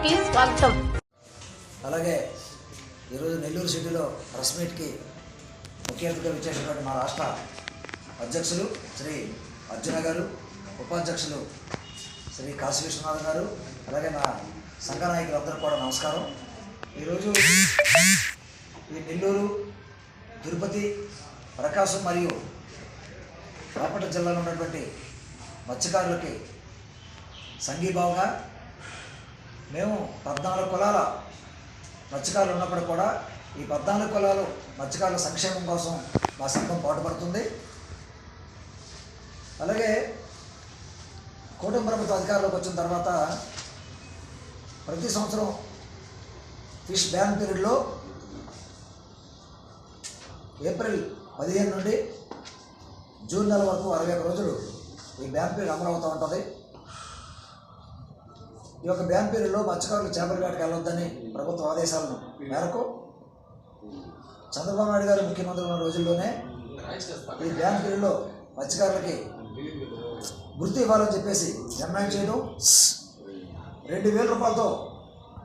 కి స్వాగతం. అలాగే ఈరోజు నెల్లూరు సిటీలో ప్రెస్ మీట్కి ముఖ్య అతిథిగా విచ్చేసినటువంటి మా రాష్ట్ర అధ్యక్షులు శ్రీ అర్జున గారు, ఉపాధ్యక్షులు శ్రీ కాశీ విశ్వనాథ్ గారు, అలాగే మా సంఘ నాయకులందరూ కూడా నమస్కారం. ఈరోజు ఈ నెల్లూరు, తిరుపతి, ప్రకాశం మరియు బాపట్ల జిల్లాలో ఉన్నటువంటి మత్స్యకారులకి సంఘీభావంగా మేము 14 కులాల మత్స్యకారులు ఉన్నప్పుడు కూడా ఈ 14 కులాలు మత్స్యకారుల సంక్షేమం కోసం మా సంఘం పాటుపడుతుంది. అలాగే కూటమి ప్రభుత్వ అధికారంలోకి వచ్చిన తర్వాత ప్రతి సంవత్సరం ఫిష్ బ్యాన్ పీరియడ్లో ఏప్రిల్ 15 నుండి జూన్ నెల వరకు 61 రోజులు ఈ బ్యాన్ పీరియడ్ అమలు అవుతూ ఉంటుంది. ఈ యొక్క బ్యాన్ పీరియడ్లో మత్స్యకారులు చేపల వేటకు వెళ్ళొద్దని ప్రభుత్వ ఆదేశాలను మేరకు చంద్రబాబు నాయుడు గారు ముఖ్యమంత్రి ఉన్న రోజుల్లోనే ఈ బ్యాన్ పీరియడ్లో మత్స్యకారులకి వృత్తి ఇవ్వాలని చెప్పేసి నిర్ణయం చేయడం, 2,000 రూపాయలతో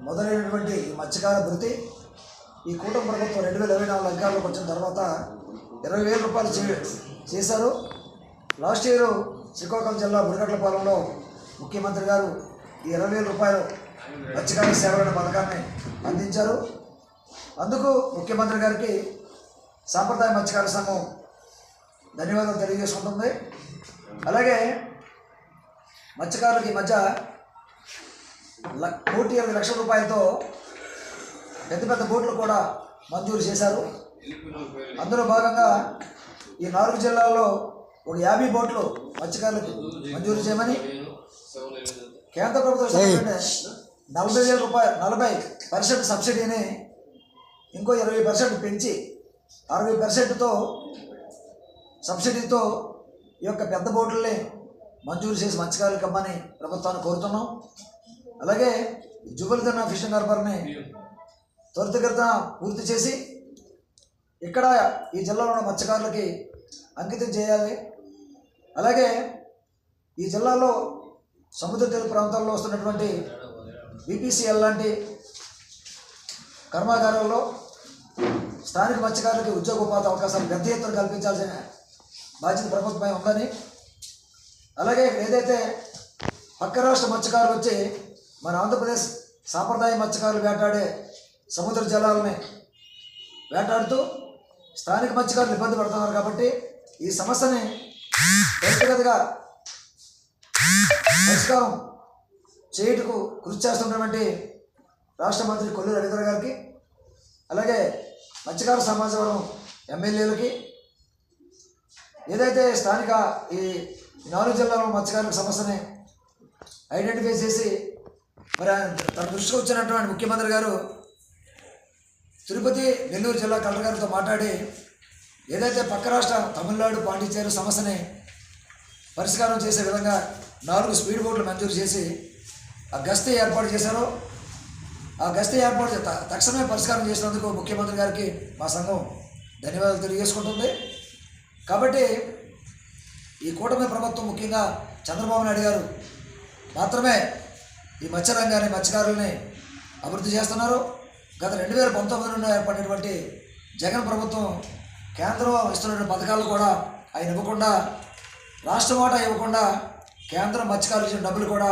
మొదలైనటువంటి ఈ మత్స్యకార వృత్తి ఈ కూటమి ప్రభుత్వం 2024 అధికారంలోకి వచ్చిన తర్వాత 20,000 రూపాయలు చేశారు. లాస్ట్ ఇయర్ శ్రీకాకుళం జిల్లా బుడగట్లపాలెంలో ముఖ్యమంత్రి గారు ఈ 20,000 రూపాయలు మత్స్యకార సేవల పథకాన్ని అందించారు. అందుకు ముఖ్యమంత్రి గారికి సాంప్రదాయ మత్స్యకార సంఘం ధన్యవాదాలు తెలియజేసుకుంటుంది. అలాగే మత్స్యకారులకి ఈ మధ్య 1,20,00,000 రూపాయలతో పెద్ద పెద్ద బోట్లు కూడా మంజూరు చేశారు. అందులో భాగంగా ఈ 4 జిల్లాల్లో ఒక 50 బోట్లు మత్స్యకారులకు మంజూరు చేయమని కేంద్ర ప్రభుత్వం 40,000 రూపాయలు 40% సబ్సిడీని ఇంకో 20% పెంచి 60%తో సబ్సిడీతో ఈ యొక్క పెద్ద బోట్లని మంజూరు చేసి మత్స్యకారులకు ఇవ్వమని ప్రభుత్వాన్ని కోరుతున్నాం. అలాగే జుబుల్దన్న ఫిషింగ్ హార్బర్ని త్వరితగతిన పూర్తి చేసి ఇక్కడ ఈ జిల్లాలో ఉన్న మత్స్యకారులకి అంకితం చేయాలి. అలాగే ఈ జిల్లాలో సముద్ర తీర ప్రాంతాల్లో వస్తున్నటువంటి బీపీసీఎల్ లాంటి కర్మాగారాల్లో స్థానిక మత్స్యకారులకి ఉద్యోగ ఉపాధి అవకాశాలు పెద్ద ఎత్తున కల్పించాల్సిన బాధ్యత ప్రభుత్వమై ఉందని, అలాగే ఏదైతే పక్క రాష్ట్ర మత్స్యకారులు వచ్చి మన ఆంధ్రప్రదేశ్ సాంప్రదాయ మత్స్యకారులు వేటాడే సముద్ర జలాలని వేటాడుతూ స్థానిక మత్స్యకారులు ఇబ్బంది పడుతున్నారు కాబట్టి ఈ సమస్యని త్వరితగతిగా పరిష్కారం చేయుటకు కృషి చేస్తున్నటువంటి రాష్ట్ర మంత్రి కొల్లు రవీంద్ర గారికి, అలాగే మత్స్యకార సమాజవర్గం ఎమ్మెల్యేలకి, ఏదైతే స్థానిక ఈ 4 జిల్లాలో మత్స్యకారుల సమస్యని ఐడెంటిఫై చేసి మరి తన దృష్టికి వచ్చినటువంటి ముఖ్యమంత్రి గారు తిరుపతి, నెల్లూరు జిల్లా కలెక్టర్ గారితో మాట్లాడి ఏదైతే పక్క రాష్ట్ర తమిళనాడు, పాండిచేరి సమస్యని పరిష్కారం చేసే విధంగా 4 స్పీడ్ బోట్లు మంజూరు చేసి ఆ గస్తీ ఏర్పాటు చేశారో ఆ గస్తీ ఏర్పాటు తక్షణమే పరిష్కారం చేసినందుకు ముఖ్యమంత్రి గారికి మా సంఘం ధన్యవాదాలు తెలియజేసుకుంటుంది. కాబట్టి ఈ కూటమి ప్రభుత్వం ముఖ్యంగా చంద్రబాబు నాయుడు గారు మాత్రమే ఈ మత్స్యరంగాన్ని, మత్స్యకారుల్ని అభివృద్ధి చేస్తున్నారు. గత 2019 నుండి ఏర్పడినటువంటి జగన్ ప్రభుత్వం కేంద్రం ఇస్తున్న పథకాలు కూడా ఆయన ఇవ్వకుండా, రాష్ట్ర వాటా ఇవ్వకుండా కేంద్రం మత్స్యకారులు ఇచ్చిన డబ్బులు కూడా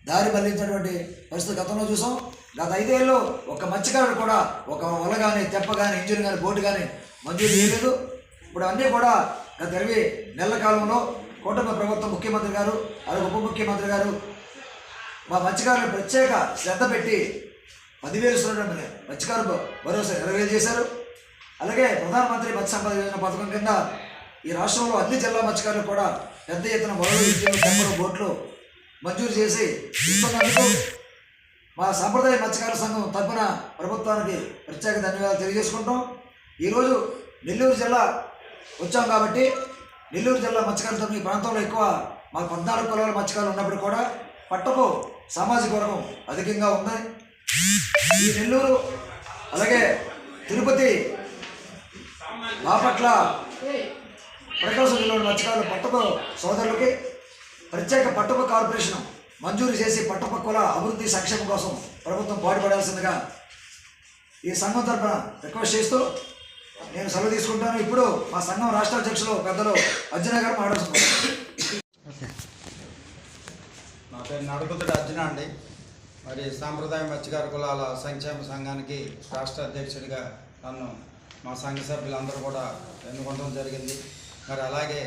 దారి మళ్లించినటువంటి పరిస్థితి గతంలో చూసాం. గత 5 ఏళ్ళు ఒక మత్స్యకారుడు కూడా ఒక వల కానీ, తెప్ప కానీ, ఇంజిన్ కానీ, బోటు కానీ మంజూరు చేయలేదు. ఇప్పుడు అన్నీ కూడా గత 20 నెలల కాలంలో కూటమి ప్రభుత్వం ముఖ్యమంత్రి గారు, అలాగే ఉప ముఖ్యమంత్రి గారు మా మత్స్యకారులను ప్రత్యేక శ్రద్ధ పెట్టి 10,000 మత్స్యకారు భరోసా 20,000 చేశారు. అలాగే ప్రధానమంత్రి మత్స్య సంపద యోజన పథకం కింద ఈ రాష్ట్రంలో అన్ని జిల్లా మత్స్యకారులు కూడా పెద్ద ఎత్తున వలలు, ఇంజిన్లు, తెప్పలు, బోట్లు మంజూరు చేసి ఇస్తున్నందుకు మా సాంప్రదాయ మత్స్యకార సంఘం తరపున ప్రభుత్వానికి ప్రత్యేక ధన్యవాదాలు తెలియజేసుకుంటాం. ఈరోజు నెల్లూరు జిల్లా వచ్చాం కాబట్టి నెల్లూరు జిల్లా మత్స్యకారులతో ఈ ప్రాంతంలో ఎక్కువ మాకు 14 కులాల మత్స్యకారులు ఉన్నప్పుడు కూడా పట్టపు సామాజిక వర్గం అధికంగా ఉంది. ఈ నెల్లూరు, అలాగే తిరుపతి, బాపట్ల, ప్రకాశం జిల్లాలోని మత్స్యకారుల పట్టపు సోదరులకి ప్రత్యేక పట్టపు కార్పొరేషన్ మంజూరు చేసి పట్టపక్కుల అభివృద్ధి సంక్షేమం కోసం ప్రభుత్వం పాటుపడాల్సిందిగా ఈ సంఘం తరఫున రిక్వెస్ట్ చేస్తూ నేను సెలవు తీసుకుంటాను. ఇప్పుడు మా సంఘం రాష్ట్ర అధ్యక్షులు పెద్దలు అర్జున గారు మాట్లాడుతున్నారు. నా పేరు నడుకుతుడు అర్జున అండి. మరి సాంప్రదాయ మత్స్యకార కులాల సంక్షేమ సంఘానికి రాష్ట్ర అధ్యక్షుడిగా నన్ను మా సంఘ సభ్యులందరూ కూడా ఎన్నుకోవడం జరిగింది. మరి అలాగే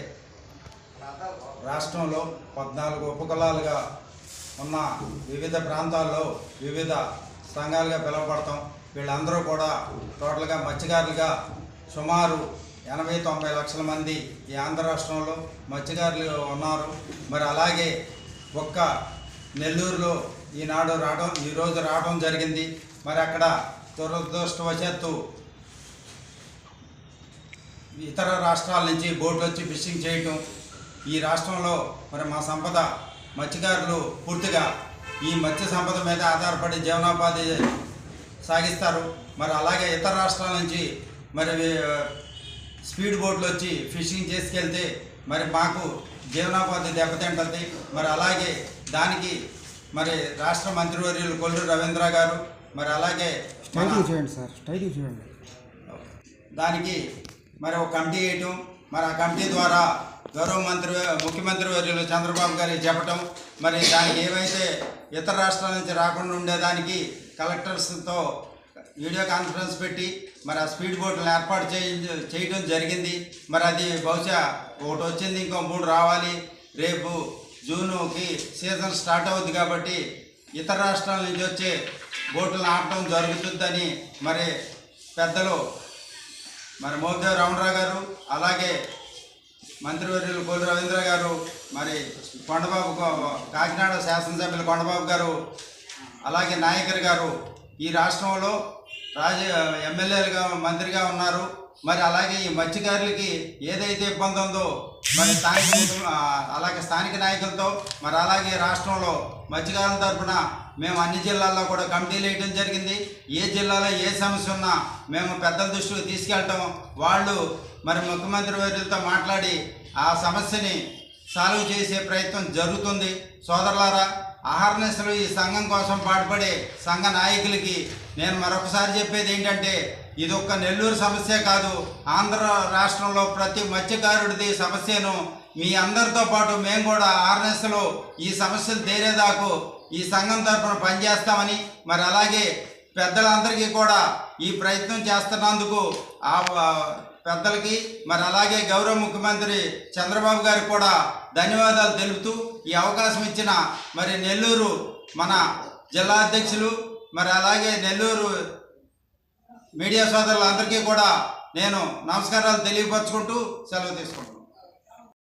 రాష్ట్రంలో 14 ఉపకులాలుగా ఉన్న వివిధ ప్రాంతాల్లో వివిధ సంఘాలుగా పిలువబడతాం. వీళ్ళందరూ కూడా టోటల్గా మత్స్యకారులుగా సుమారు 80-90 లక్షల మంది ఈ ఆంధ్ర రాష్ట్రంలో మత్స్యకారులు ఉన్నారు. మరి అలాగే ఒక్క నెల్లూరులో ఈరోజు రావడం జరిగింది. మరి అక్కడ దురదృష్టవశాత్తు ఇతర రాష్ట్రాల నుంచి బోట్లు వచ్చి ఫిషింగ్ చేయటం, ఈ రాష్ట్రంలో మరి మా సంపద మత్స్యకారులు పూర్తిగా ఈ మత్స్య సంపద మీద ఆధారపడి జీవనోపాధి సాగిస్తారు. మరి అలాగే ఇతర రాష్ట్రాల నుంచి మరి స్పీడ్ బోట్లు వచ్చి ఫిషింగ్ చేసుకెళ్తే మరి మాకు జీవనోపాధి దెబ్బతింటుంది. మరి అలాగే దానికి మరి రాష్ట్ర మంత్రివర్యులు కొల్లూరు రవీంద్ర గారు మరి అలాగే దానికి మరి ఒక కమిటీ వేయటం, మరి ఆ కమిటీ ద్వారా గౌరవ ముఖ్యమంత్రి వర్యులు చంద్రబాబు గారికి చెప్పటం, మరి దానికి ఏవైతే ఇతర రాష్ట్రాల నుంచి రాకుండా ఉండేదానికి కలెక్టర్స్తో వీడియో కాన్ఫరెన్స్ పెట్టి మరి ఆ స్పీడ్ బోట్లను ఏర్పాటు చేయడం జరిగింది. మరి అది బహుశా ఒకటి వచ్చింది, ఇంకో 3 రావాలి. రేపు జూన్కి సీజన్ స్టార్ట్ అవుద్ది కాబట్టి ఇతర రాష్ట్రాల నుంచి వచ్చే బోట్లను ఆపడం జరుగుతుందని మరి పెద్దలు మరి మోపిదేవి రామరావు గారు, అలాగే మంత్రివర్యులు కొల్లు రవీంద్ర గారు, మరి కొండబాబు కాకినాడ శాసనసభ్యులు కొండబాబు గారు, అలాగే నాయకర్ గారు ఈ రాష్ట్రంలో ఎమ్మెల్యేలుగా మంత్రిగా ఉన్నారు. మరి అలాగే ఈ మత్స్యకారులకి ఏదైతే ఇబ్బంది ఉందో మరి స్థానిక నాయకులతో మరి అలాగే రాష్ట్రంలో మత్స్యకారుల తరఫున మేము అన్ని జిల్లాల్లో కూడా కమిటీలు వేయడం జరిగింది. ఏ జిల్లాలో ఏ సమస్య ఉన్నా మేము పెద్దల దృష్టికి తీసుకెళ్ళటం, వాళ్ళు మరి ముఖ్యమంత్రి వర్యులతో మాట్లాడి ఆ సమస్యని సాల్వ్ చేసే ప్రయత్నం జరుగుతుంది. సోదరులారా, అహర్నిశలు ఈ సంఘం కోసం పాటుపడే సంఘ నాయకులకి నేను మరొకసారి చెప్పేది ఏంటంటే, ఇది ఒక్క నెల్లూరు సమస్య కాదు, ఆంధ్ర రాష్ట్రంలో ప్రతి మత్స్యకారుడిది సమస్యను మీ అందరితో పాటు మేము కూడా అహర్నిశలు ఈ సమస్యలు తీరేదాకు ఈ సంఘం తరఫున పనిచేస్తామని, మరి అలాగే పెద్దలందరికీ కూడా ఈ ప్రయత్నం చేస్తున్నందుకు ఆ పెద్దలకి మరి అలాగే గౌరవ ముఖ్యమంత్రి చంద్రబాబు గారికి కూడా ధన్యవాదాలు తెలుపుతూ ఈ అవకాశం ఇచ్చిన మరి నెల్లూరు మన జిల్లా అధ్యక్షులు మరి అలాగే నెల్లూరు మీడియా సోదరులందరికీ కూడా నేను నమస్కారాలు తెలియపరచుకుంటూ సెలవు తీసుకుంటున్నాను.